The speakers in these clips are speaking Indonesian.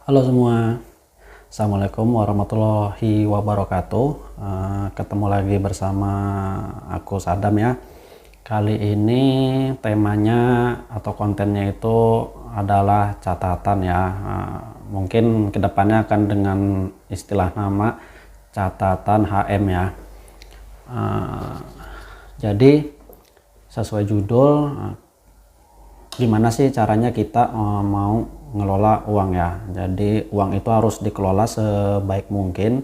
Halo semua, Assalamualaikum warahmatullahi wabarakatuh. Ketemu lagi bersama aku Sadam ya. Kali ini temanya atau kontennya itu adalah catatan ya. Mungkin kedepannya akan dengan istilah nama catatan HM ya. Jadi sesuai judul, gimana sih caranya kita mau ngelola uang ya. Jadi uang itu harus dikelola sebaik mungkin.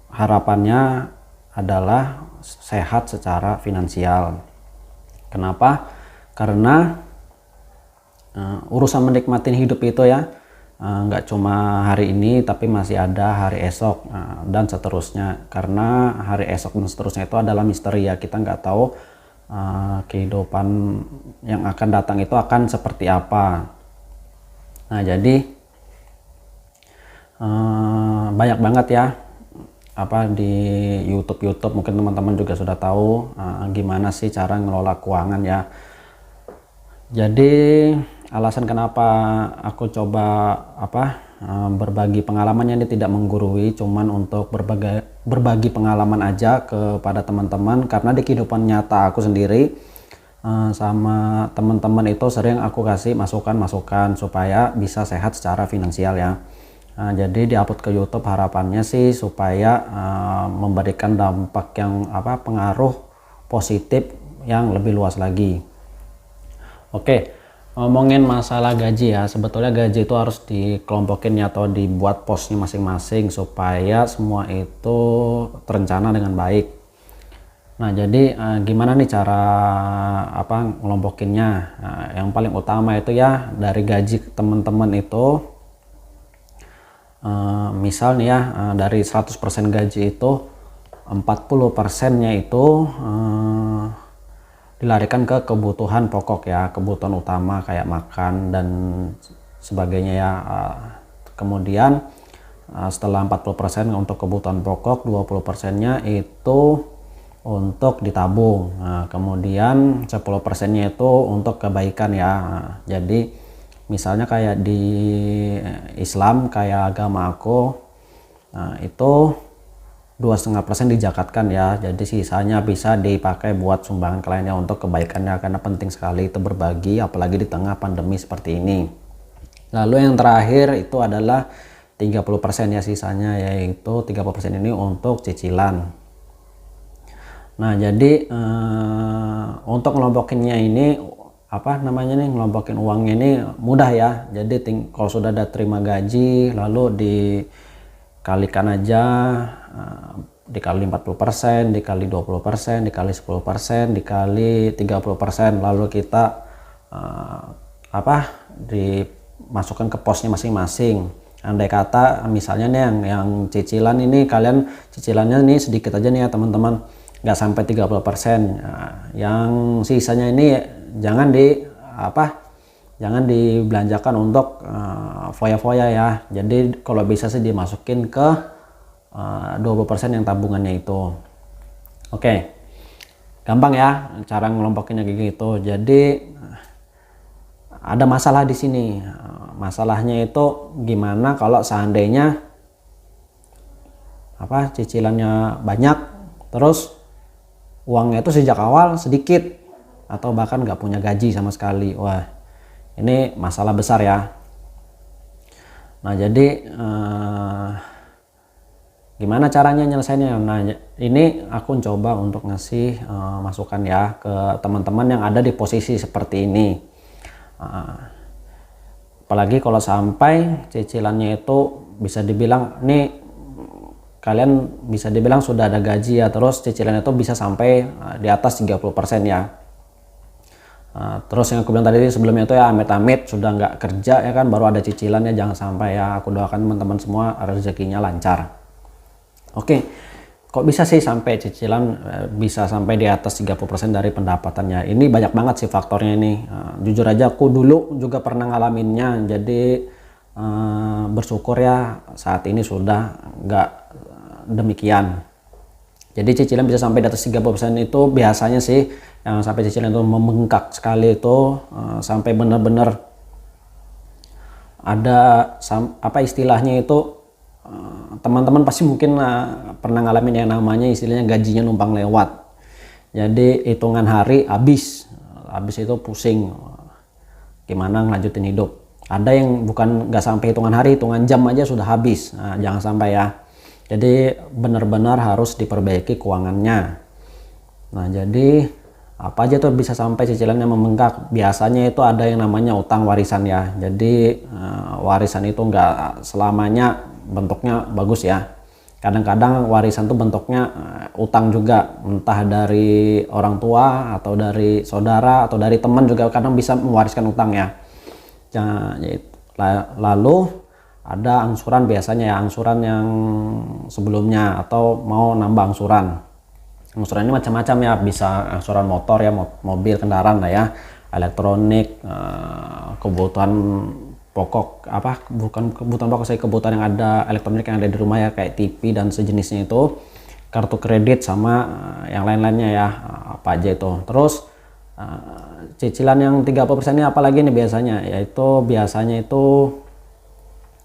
Harapannya adalah sehat secara finansial. Kenapa? Karena urusan menikmati hidup itu ya nggak cuma hari ini, tapi masih ada hari esok dan seterusnya. Karena hari esok dan seterusnya itu adalah misteri ya. Kita nggak tahu kehidupan yang akan datang itu akan seperti apa. Nah, jadi banyak banget ya di YouTube mungkin teman-teman juga sudah tahu gimana sih cara ngelola keuangan ya. Jadi alasan kenapa aku coba berbagi pengalamannya, ini tidak menggurui, cuman untuk berbagi pengalaman aja kepada teman-teman, karena di kehidupan nyata aku sendiri sama teman-teman itu sering aku kasih masukan-masukan supaya bisa sehat secara finansial ya. Jadi diupload ke YouTube, harapannya sih supaya memberikan dampak yang pengaruh positif yang lebih luas lagi. Oke, ngomongin masalah gaji ya, sebetulnya gaji itu harus dikelompokin ya, atau dibuat posnya masing-masing supaya semua itu terencana dengan baik. Nah, jadi gimana nih cara ngelompokinnya? Yang paling utama itu ya dari gaji teman-teman itu, misal nih ya, dari 100% gaji itu 40%-nya itu dilarikan ke kebutuhan pokok ya, kebutuhan utama kayak makan dan sebagainya ya. Kemudian setelah 40% untuk kebutuhan pokok, 20%-nya itu untuk ditabung. Nah, kemudian 10%-nya itu untuk kebaikan ya. Jadi misalnya kayak di Islam, kayak agama aku, itu 2,5% dijakatkan ya. Jadi sisanya bisa dipakai buat sumbangan ke lainnya untuk kebaikannya, karena penting sekali itu berbagi, apalagi di tengah pandemi seperti ini. Lalu yang terakhir itu adalah 30% ya, sisanya yaitu 30% ini untuk cicilan. Nah, jadi untuk ngelompokinnya ini ngelompokin uangnya ini mudah ya. Jadi kalau sudah ada terima gaji, lalu dikalikan aja, dikali 40%, dikali 20%, dikali 10%, dikali 30%, lalu kita dimasukkan ke posnya masing-masing. Andai kata misalnya nih yang cicilan ini, kalian cicilannya nih sedikit aja nih ya teman-teman, nggak sampai 30%. Yang sisanya ini jangan dibelanjakan untuk foya-foya ya. Jadi kalau bisa sih dimasukin ke 20% yang tabungannya itu. Oke, gampang ya cara ngelompokinnya kayak gitu. Jadi ada masalah di sini. Masalahnya itu gimana kalau seandainya cicilannya banyak, terus uangnya itu sejak awal sedikit, atau bahkan nggak punya gaji sama sekali. Wah, ini masalah besar ya. Nah, jadi gimana caranya nyelesainnya? Nah, ini aku coba untuk ngasih masukan ya ke teman-teman yang ada di posisi seperti ini. Apalagi kalau sampai cicilannya itu bisa dibilang nih, kalian bisa dibilang sudah ada gaji ya, terus cicilan itu bisa sampai di atas 30% ya. Terus yang aku bilang tadi sebelumnya itu ya, amit-amit sudah nggak kerja ya kan, baru ada cicilannya, jangan sampai ya. Aku doakan teman-teman semua rezekinya lancar. Oke, kok bisa sih sampai cicilan bisa sampai di atas 30% dari pendapatannya? Ini banyak banget sih faktornya ini. Jujur aja aku dulu juga pernah ngalaminnya, jadi bersyukur ya saat ini sudah nggak demikian. Jadi cicilan bisa sampai di atas 30% itu biasanya sih yang sampai cicilan itu membengkak sekali itu sampai benar-benar ada apa istilahnya itu, teman-teman pasti mungkin pernah ngalamin yang namanya istilahnya gajinya numpang lewat. Jadi hitungan hari habis itu pusing gimana ngelanjutin hidup. Ada yang bukan nggak sampai hitungan hari, hitungan jam aja sudah habis. Nah, jangan sampai ya. Jadi benar-benar harus diperbaiki keuangannya. Nah, jadi apa aja tuh bisa sampai cicilannya membengkak. Biasanya itu ada yang namanya utang warisan ya. Jadi warisan itu nggak selamanya bentuknya bagus ya. Kadang-kadang warisan tuh bentuknya utang juga, entah dari orang tua atau dari saudara atau dari teman juga kadang bisa mewariskan utang ya. Lalu ada angsuran, biasanya ya angsuran yang sebelumnya atau mau nambah angsuran. Angsuran ini macam-macam ya, bisa angsuran motor ya, mobil, kendaraan lah ya, elektronik, kebutuhan pokok, apa bukan kebutuhan pokok, saya kebutuhan yang ada elektronik yang ada di rumah ya, kayak TV dan sejenisnya itu, kartu kredit sama yang lain-lainnya ya, apa aja itu. Terus cicilan yang 30% ini apalagi nih biasanya, yaitu biasanya itu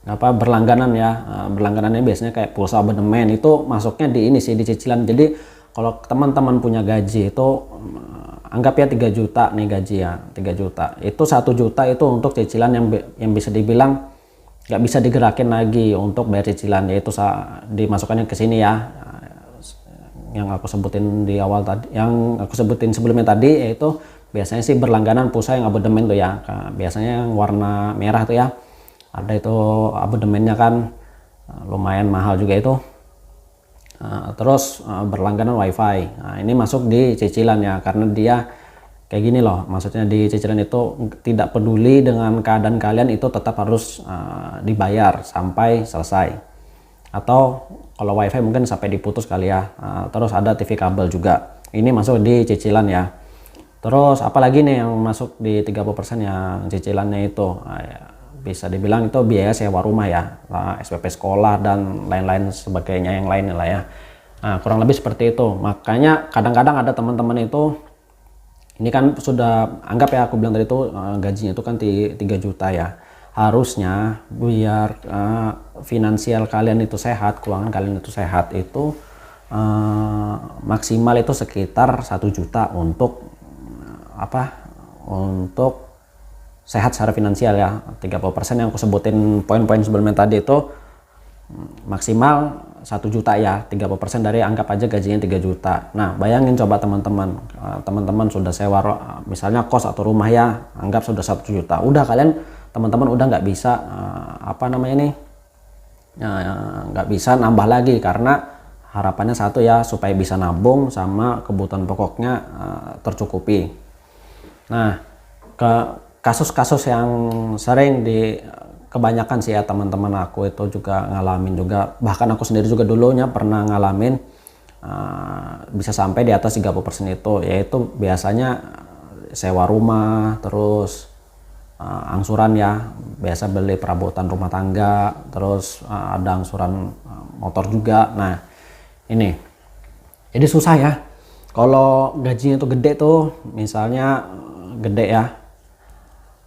apa, berlangganan ya. Berlangganannya biasanya kayak pulsa abonemen, itu masuknya di ini sih, di cicilan. Jadi kalau teman-teman punya gaji itu anggap ya 3 juta nih gaji ya, 3 juta itu 1 juta itu untuk cicilan yang bisa dibilang nggak bisa digerakin lagi untuk bayar cicilan, yaitu dimasukkannya ke sini ya, yang aku sebutin di awal tadi, yang aku sebutin sebelumnya tadi, yaitu biasanya sih berlangganan pulsa yang abonemen tuh ya, biasanya yang warna merah tuh ya, ada itu abonemennya kan lumayan mahal juga itu. Terus berlangganan wifi, nah, ini masuk di cicilan ya, karena dia kayak gini loh, maksudnya di cicilan itu tidak peduli dengan keadaan kalian, itu tetap harus dibayar sampai selesai, atau kalau wifi mungkin sampai diputus kali ya. Terus ada TV kabel juga, ini masuk di cicilan ya. Terus apalagi nih yang masuk di 30% yang cicilannya itu, ya, bisa dibilang itu biaya sewa rumah ya, SPP sekolah dan lain-lain sebagainya yang lain lah ya. Nah, kurang lebih seperti itu. Makanya kadang-kadang ada teman-teman itu, ini kan sudah anggap ya, aku bilang tadi itu gajinya itu kan 3 juta ya. Harusnya biar finansial kalian itu sehat, keuangan kalian itu sehat, itu maksimal itu sekitar 1 juta untuk untuk sehat secara finansial ya. 30% yang aku sebutin poin-poin sebelumnya tadi itu maksimal 1 juta ya, 30% dari anggap aja gajinya 3 juta. Nah, bayangin coba teman-teman sudah sewa misalnya kos atau rumah ya, anggap sudah 1 juta. Udah kalian teman-teman udah nggak bisa nggak bisa nambah lagi, karena harapannya satu ya, supaya bisa nabung sama kebutuhan pokoknya tercukupi. Nah, kasus-kasus yang sering kebanyakan sih ya, teman-teman aku itu juga ngalamin juga, bahkan aku sendiri juga dulunya pernah ngalamin bisa sampai di atas 30% itu, yaitu biasanya sewa rumah, terus angsuran ya, biasa beli perabotan rumah tangga, terus ada angsuran motor juga. Nah, ini jadi susah ya kalau gajinya itu gede tuh, misalnya gede ya,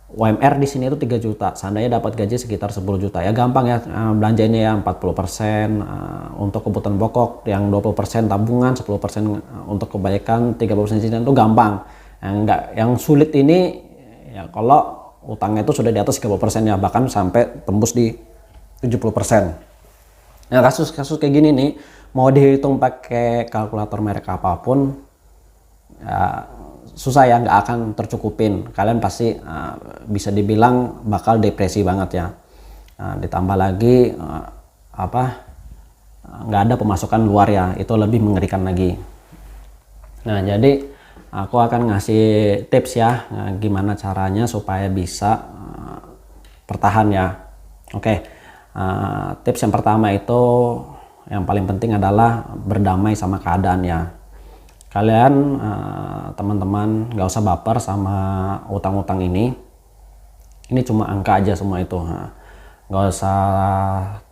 UMR di sini itu 3 juta, seandainya dapat gaji sekitar 10 juta ya, gampang ya belanjanya ya, 40% untuk kebutuhan pokok, yang 20% tabungan, 10% untuk kebaikan, 30% cicilan, itu gampang. Yang sulit ini ya kalau utangnya itu sudah di atas 30% ya, bahkan sampai tembus di 70%. Nah, kasus-kasus kayak gini nih mau dihitung pakai kalkulator merek apapun ya, susah ya, nggak akan tercukupin. Kalian pasti bisa dibilang bakal depresi banget ya. Ditambah lagi nggak ada pemasukan luar ya, itu lebih mengerikan lagi. Nah, jadi aku akan ngasih tips ya, gimana caranya supaya bisa bertahan ya. Oke, tips yang pertama itu yang paling penting adalah berdamai sama keadaan ya. Kalian teman-teman nggak usah baper sama utang-utang ini cuma angka aja semua itu, nggak usah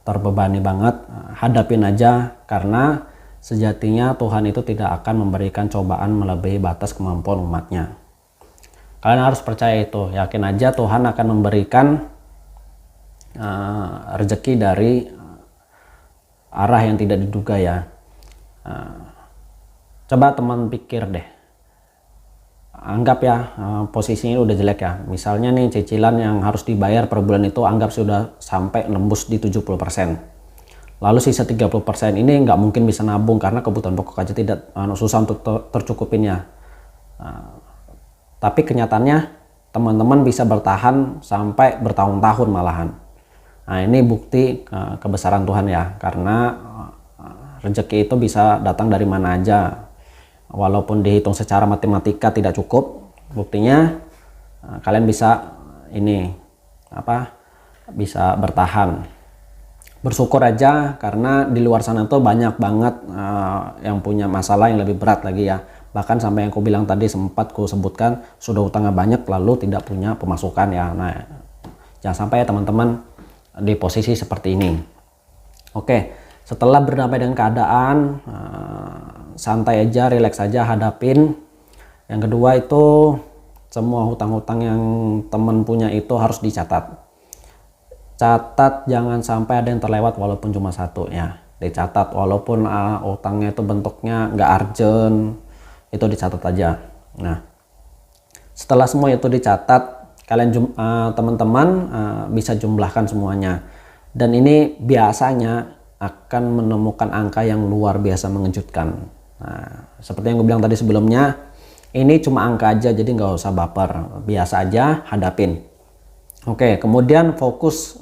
terbebani banget, hadapin aja, karena sejatinya Tuhan itu tidak akan memberikan cobaan melebihi batas kemampuan umatnya. Kalian harus percaya itu, yakin aja Tuhan akan memberikan rezeki dari arah yang tidak diduga ya. Coba teman pikir deh, anggap ya posisinya udah jelek ya, misalnya nih cicilan yang harus dibayar per bulan itu anggap sudah sampai nembus di 70%, lalu sisa 30% ini nggak mungkin bisa nabung karena kebutuhan pokok aja tidak susah untuk tercukupinnya. Tapi kenyataannya teman-teman bisa bertahan sampai bertahun-tahun malahan. Nah, ini bukti kebesaran Tuhan ya, karena rezeki itu bisa datang dari mana aja. Walaupun dihitung secara matematika tidak cukup, buktinya kalian bisa bisa bertahan. Bersyukur aja karena di luar sana tuh banyak banget yang punya masalah yang lebih berat lagi ya. Bahkan sampai yang aku bilang tadi sempat ku sebutkan sudah utangnya banyak lalu tidak punya pemasukan ya. Nah, jangan sampai ya teman-teman di posisi seperti ini. Oke, setelah berdamai dengan keadaan, santai aja, relax aja, hadapin. Yang kedua itu semua hutang-hutang yang teman punya itu harus dicatat. Catat, jangan sampai ada yang terlewat walaupun cuma satu ya. Dicatat walaupun utangnya itu bentuknya nggak urgent, itu dicatat aja. Nah, setelah semua itu dicatat, kalian teman-teman bisa jumlahkan semuanya, dan ini biasanya akan menemukan angka yang luar biasa mengejutkan. Nah, seperti yang gue bilang tadi sebelumnya, ini cuma angka aja, jadi nggak usah baper, biasa aja hadapin. Oke, kemudian fokus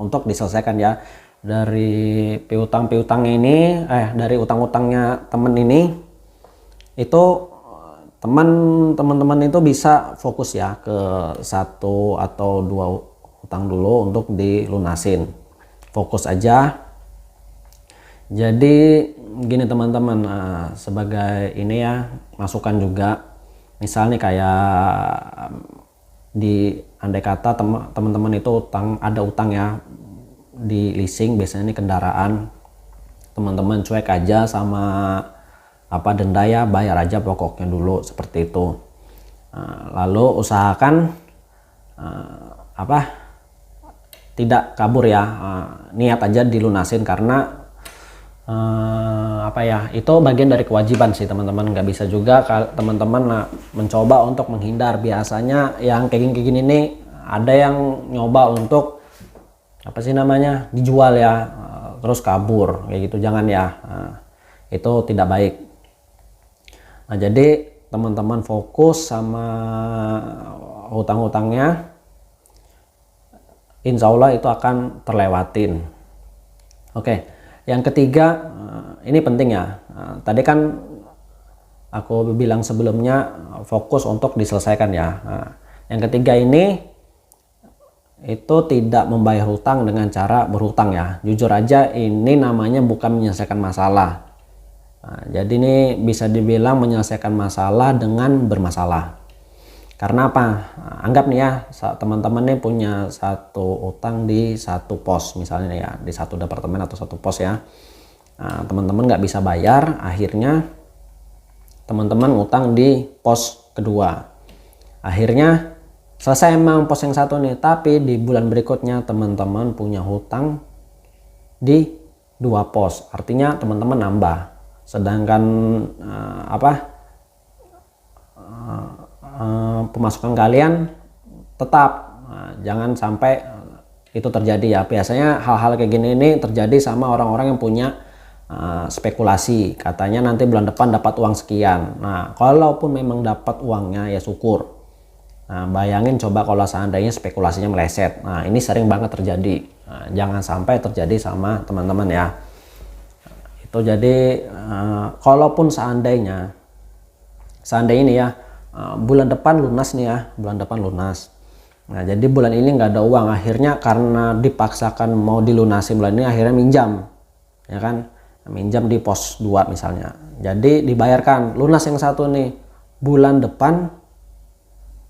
untuk diselesaikan ya dari piutang-piutang ini, dari utang-utangnya temen ini, itu teman-teman itu bisa fokus ya ke 1 atau 2 utang dulu untuk dilunasin. Fokus aja. Jadi gini teman-teman, sebagai ini ya masukan juga, misalnya kayak andai kata teman-teman itu ada utang ya di leasing, biasanya ini kendaraan, teman-teman cuek aja sama denda ya, bayar aja pokoknya dulu seperti itu. Lalu usahakan tidak kabur ya, niat aja dilunasin karena itu bagian dari kewajiban sih teman-teman. Nggak bisa juga teman-teman mencoba untuk menghindar. Biasanya yang kayak gini nih ada yang nyoba untuk dijual ya, terus kabur kayak gitu, jangan ya, itu tidak baik. Nah, jadi teman-teman fokus sama hutang-hutangnya, insya Allah itu akan terlewatin. Oke, yang ketiga ini penting ya. Tadi kan aku bilang sebelumnya fokus untuk diselesaikan ya. Yang ketiga ini itu tidak membayar hutang dengan cara berhutang ya. Jujur aja ini namanya bukan menyelesaikan masalah. Jadi ini bisa dibilang menyelesaikan masalah dengan bermasalah. Karena apa? Anggap nih ya, teman-teman nih punya satu utang di satu pos misalnya ya, di satu departemen atau satu pos ya. Teman-teman nggak bisa bayar, akhirnya teman-teman utang di pos kedua. Akhirnya selesai emang pos yang satu nih, tapi di bulan berikutnya teman-teman punya hutang di 2 pos. Artinya teman-teman nambah. Sedangkan pemasukan kalian tetap. Jangan sampai itu terjadi ya. Biasanya hal-hal kayak gini ini terjadi sama orang-orang yang punya spekulasi. Katanya nanti bulan depan dapat uang sekian. Nah, kalaupun memang dapat uangnya ya syukur. Nah, bayangin coba kalau seandainya spekulasinya meleset. Nah, ini sering banget terjadi. Nah, jangan sampai terjadi sama teman-teman ya. Itu jadi kalaupun seandainya ini ya, bulan depan lunas nih ya, bulan depan lunas. Nah, jadi bulan ini nggak ada uang, akhirnya karena dipaksakan mau dilunasi bulan ini, akhirnya minjam, ya kan, minjam di pos 2 misalnya. Jadi dibayarkan, lunas yang satu nih, bulan depan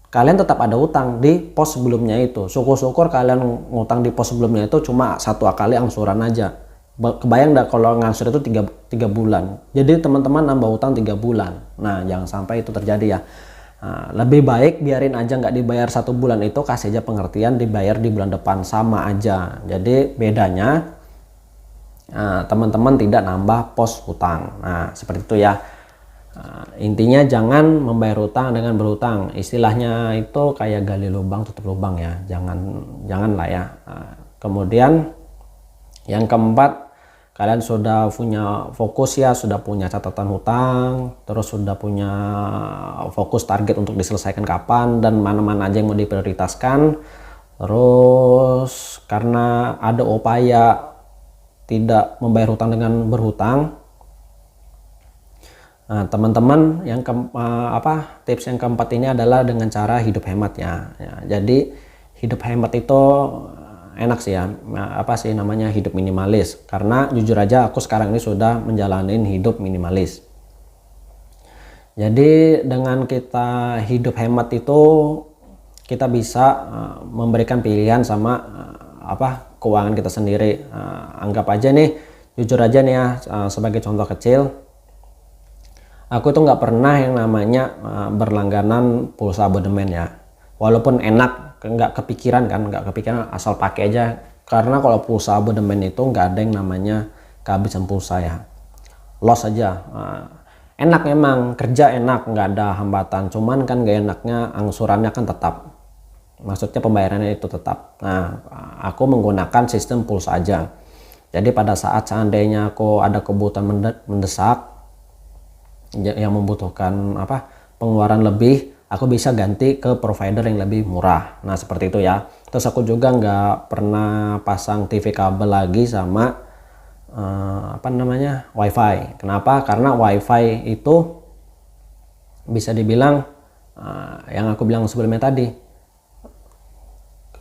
kalian tetap ada utang di pos sebelumnya itu. Syukur-syukur kalian ngutang di pos sebelumnya itu cuma 1 kali angsuran aja. Kebayang enggak kalau ngangsur itu 3 bulan. Jadi teman-teman nambah utang 3 bulan. Nah, jangan sampai itu terjadi ya. Lebih baik biarin aja nggak dibayar 1 bulan itu, kasih aja pengertian dibayar di bulan depan, sama aja. Jadi bedanya teman-teman tidak nambah pos hutang. Nah seperti itu ya. Intinya jangan membayar hutang dengan berhutang. Istilahnya itu kayak gali lubang tutup lubang ya. Janganlah ya. Kemudian yang keempat, kalian sudah punya fokus ya, sudah punya catatan hutang, terus sudah punya fokus target untuk diselesaikan kapan dan mana-mana aja yang mau diprioritaskan. Terus karena ada upaya tidak membayar hutang dengan berhutang, nah teman-teman yang tips yang keempat ini adalah dengan cara hidup hemat ya. Jadi hidup hemat itu enak sih ya, namanya hidup minimalis, karena jujur aja aku sekarang ini sudah menjalani hidup minimalis. Jadi dengan kita hidup hemat itu kita bisa memberikan pilihan sama keuangan kita sendiri. Anggap aja nih, jujur aja nih ya, sebagai contoh kecil, aku tuh nggak pernah yang namanya berlangganan pulsa abodemen ya, walaupun enak, nggak kepikiran asal pakai aja, karena kalau pulsa abodemen itu nggak ada yang namanya kehabisan pulsa ya, loss aja. Enak memang, kerja enak, nggak ada hambatan, cuman kan gak enaknya angsurannya kan tetap, maksudnya pembayarannya itu tetap. Nah aku menggunakan sistem pulsa aja. Jadi pada saat seandainya aku ada kebutuhan mendesak yang membutuhkan pengeluaran lebih, aku bisa ganti ke provider yang lebih murah. Nah seperti itu ya. Terus aku juga nggak pernah pasang TV kabel lagi sama wifi. Kenapa? Karena wifi itu bisa dibilang yang aku bilang sebelumnya tadi,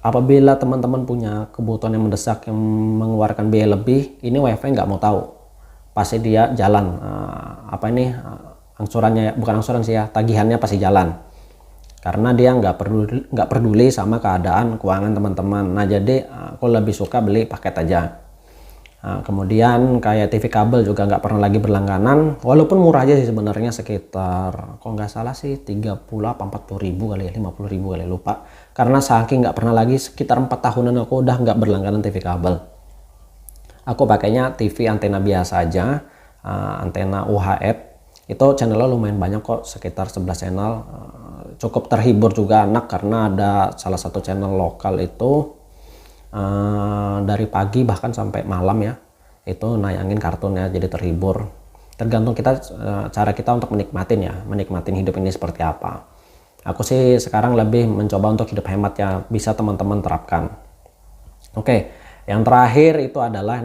apabila teman-teman punya kebutuhan yang mendesak yang mengeluarkan biaya lebih, ini wifi nggak mau tahu, pasti dia jalan. Angsurannya, bukan angsuran sih ya, tagihannya pasti jalan, karena dia nggak peduli sama keadaan keuangan teman-teman. Nah jadi aku lebih suka beli paket aja. Kemudian kayak TV kabel juga nggak pernah lagi berlangganan, walaupun murah aja sih sebenarnya, sekitar kalau nggak salah sih 30 apa 40 ribu kali ya, 50 ribu kali, lupa, karena saking nggak pernah lagi, sekitar 4 tahunan aku udah nggak berlangganan TV kabel. Aku pakainya TV antena biasa aja, antena UHF. Itu channelnya lumayan banyak kok, sekitar 11 channel. Cukup terhibur juga anak, karena ada salah satu channel lokal itu dari pagi bahkan sampai malam ya, itu nayangin kartun ya, jadi terhibur. Tergantung cara kita untuk menikmatin hidup ini seperti apa. Aku sih sekarang lebih mencoba untuk hidup hemat ya, bisa teman-teman terapkan. Oke. Yang terakhir itu adalah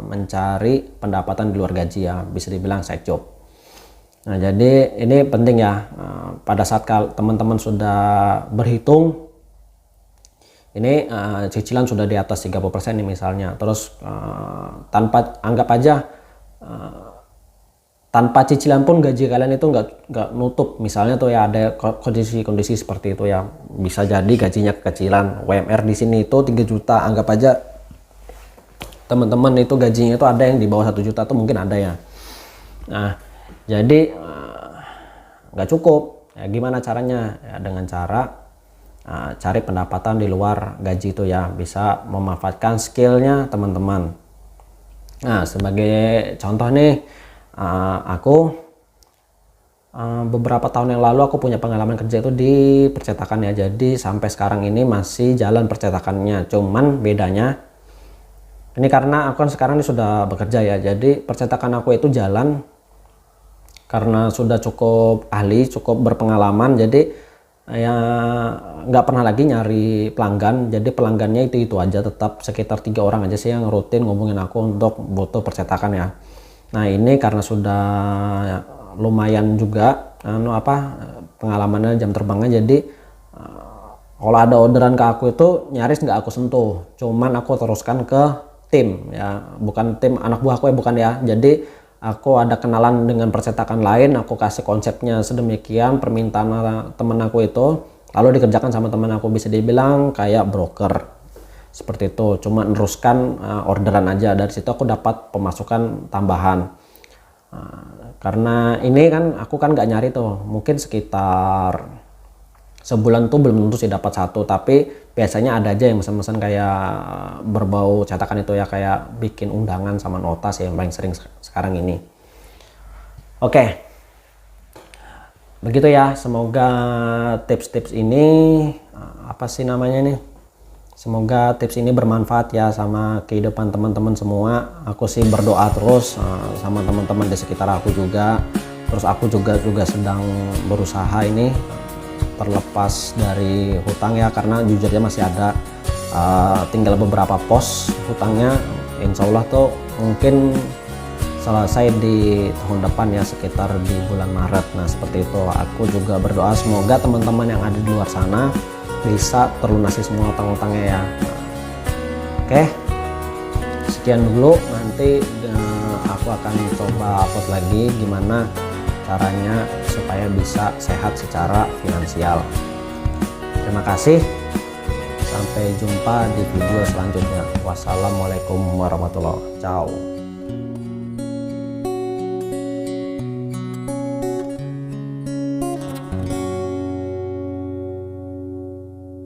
mencari pendapatan di luar gaji ya, bisa dibilang side job. Nah jadi ini penting ya, pada saat teman-teman sudah berhitung ini cicilan sudah di atas 30% nih misalnya, terus tanpa cicilan pun gaji kalian itu nggak nutup, misalnya tuh ya ada kondisi seperti itu ya, bisa jadi gajinya kekecilan. UMR di sini itu 3 juta, anggap aja teman-teman itu gajinya itu ada yang di bawah 1 juta tuh mungkin ada ya. Nah jadi nggak cukup ya, gimana caranya ya, dengan cara cari pendapatan di luar gaji itu ya, bisa memanfaatkan skillnya teman-teman. Nah sebagai contoh nih, aku beberapa tahun yang lalu aku punya pengalaman kerja itu di percetakan ya, jadi sampai sekarang ini masih jalan percetakannya. Cuman bedanya ini karena aku kan sekarang ini sudah bekerja ya, jadi percetakan aku itu jalan karena sudah cukup ahli, cukup berpengalaman, jadi ya nggak pernah lagi nyari pelanggan. Jadi pelanggannya itu aja, tetap sekitar 3 orang aja sih yang rutin ngomongin aku untuk butuh percetakan ya. Nah ini karena sudah lumayan juga pengalamannya, jam terbangnya, jadi kalau ada orderan ke aku itu nyaris nggak aku sentuh, cuman aku teruskan ke tim ya, bukan tim anak buah aku ya, bukan ya. Jadi aku ada kenalan dengan percetakan lain, aku kasih konsepnya sedemikian, permintaan temen aku itu lalu dikerjakan sama temen aku, bisa dibilang kayak broker seperti itu. Cuma neruskan orderan aja, dari situ aku dapat pemasukan tambahan. Karena ini kan aku kan nggak nyari tuh, mungkin sekitar sebulan tuh belum tentu sih dapat satu, tapi biasanya ada aja yang pesan-pesan kayak berbau cetakan itu ya, kayak bikin undangan sama nota sih yang paling sering sekarang ini. Oke, begitu ya, semoga tips-tips ini apa sih namanya nih, semoga tips ini bermanfaat ya sama kehidupan teman-teman semua. Aku sih berdoa terus sama teman-teman di sekitar aku juga. Terus aku juga sedang berusaha ini terlepas dari hutang ya, karena jujurnya masih ada tinggal beberapa pos hutangnya. Insya Allah tuh mungkin selesai di tahun depan ya, sekitar di bulan Maret. Nah seperti itu, aku juga berdoa semoga teman-teman yang ada di luar sana bisa terlunasi semua utang-utangnya ya. Oke, sekian dulu, nanti aku akan coba upload lagi gimana caranya supaya bisa sehat secara finansial. Terima kasih, sampai jumpa di video selanjutnya. Wassalamualaikum warahmatullahi wabarakatuh. Ciao.